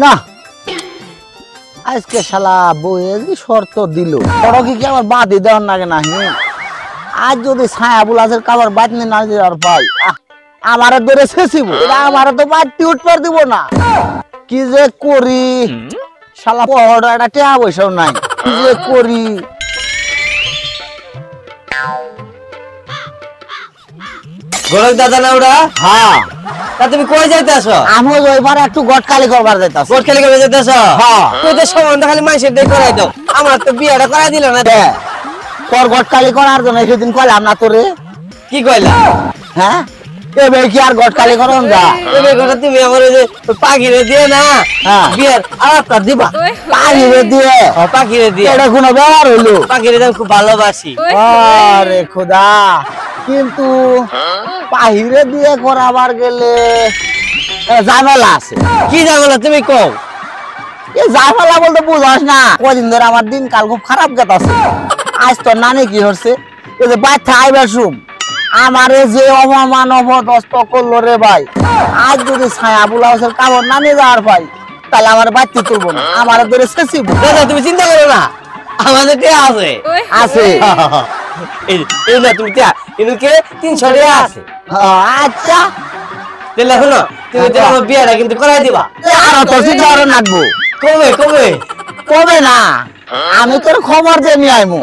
না আজকে শালা বউয়ে শর্ত দিল বড় কি আমার বাদি দেওয়ার নাগে না আজ যদি ছায়া বুলাসের কাবার বাতনি না আর পাই আমারে ধরে শেষিব আমারে তো বাড়তি উঠবার দিব না কি যে করি শালা পড়া একটা টেয়া পয়সাও নাই কি যে করি গোলক দাদা না ওরা? হ্যাঁ তা তুমি কই যাইতাছো? আমি ওইবার একটু গটকালি করবার যাইতাছি। গটকালি করবার যাইতাছো? হ্যাঁ। তুই তো সম্বন্ধ খালি মাইসের দিয়ে করাই দাও, আমার তো বিয়েটা করাই দিল না। দে তোর গটকালি করার জন্য সেদিন কইলাম না তোরে। কি কইলা? হ্যাঁ এবে কি আর গটকালি করন যা? এবে কথা তুমি আমার ওই যে পাখিরে দিয়ে না হ্যাঁ। বিয়ের আলাপটা দিবা। পাখিরে দিয়ে পাখিরে দিয়ে এটা কোনো ব্যবহার হইলো? পাখিরে আমি খুব ভালোবাসি। আরে খোদা, কিন্তু পাহিরে দিয়ে করাবার গেলে ঝামেলা আছে। কি ঝামেলা তুমি কও? এই ঝামেলা বলতে বুঝাস না, কদিন ধরে আমার দিন কাল খুব খারাপ গেতাছে। আজ তোর নানি কি হচ্ছে, এই যে বাচ্চা আইবার শুম আমারে যে অপমান অপদস্থ করলো রে ভাই। আজ যদি ছায়া বুলাউসের কাপড় না নিয়ে যাওয়ার পাই তাহলে আমার বাচ্চা তুলবো না, আমার ধরে শেষিব। দাদা তুমি চিন্তা করো না, আমাদের কে আছে আছে এই না তুমি এদিকে 300 টাকা আছে। আচ্ছা তাহলে হলো তুমি তো আমার বিয়েটা কিন্তু করাই দিবা। আর তোর চিন্তা করে রাখবো কবে কবে কবে না, আমি তোর খবর দিয়ে নিয়ে আইমু।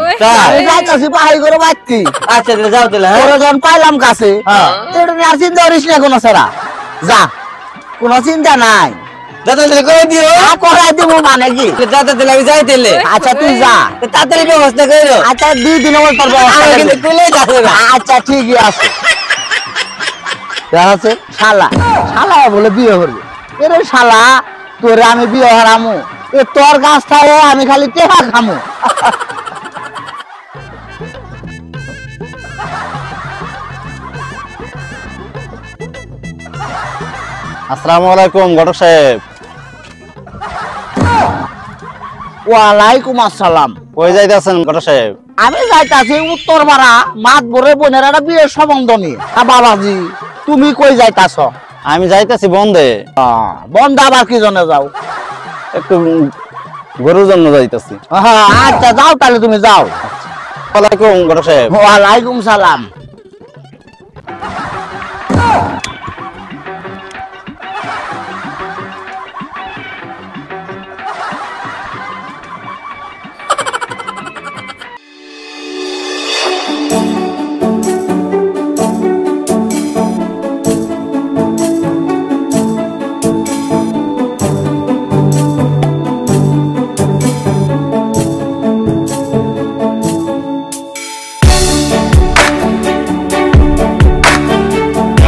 আমি যাইতাছি পাহাড়ি করে বাচ্চি। আচ্ছা তাহলে যাও তাহলে। হ্যাঁ তোরা যখন পাইলাম কাছে এটা নিয়ে আর চিন্তা করিস না কোনো ছাড়া, যা কোনো চিন্তা নাই। দাদা তাহলে করে দিও। করাই দিব মানে কি? দাদা তাহলে আমি যাই তাহলে। আচ্ছা তুই যা, তাড়াতাড়ি ব্যবস্থা করো। আচ্ছা 2 দিনের মধ্যে তোর ব্যবস্থা আমি করে কিন্তু দিবো। খুলেই যাবে না। আচ্ছা ঠিকই আছে। দেখা আছে শালা শালা বলে বিয়ে করবে, এরে শালা তোরে আমি বিয়ে হারামু, এ তোর গাছ থাকে আমি খালি টেকা খামু। আসসালামু আলাইকুম ঘটক সাহেব। ওয়ালাইকুম আসসালাম। কই যাইতেছেন ঘটক সাহেব? আমি যাইতাছি উত্তরপাড়া মাত ভরে বোনের একটা বিয়ের সম্বন্ধ নিয়ে। বাবাজি তুমি কই যাইতাছ? আমি যাইতেছি বন্ধে, বন্ধ আবার কি জন্য যাও? একটু গরুর জন্য যাইতেছি। আচ্ছা যাও তাহলে তুমি যাও। ওয়ালাইকুম ঘটক সাহেব। ওয়ালাইকুম সালাম।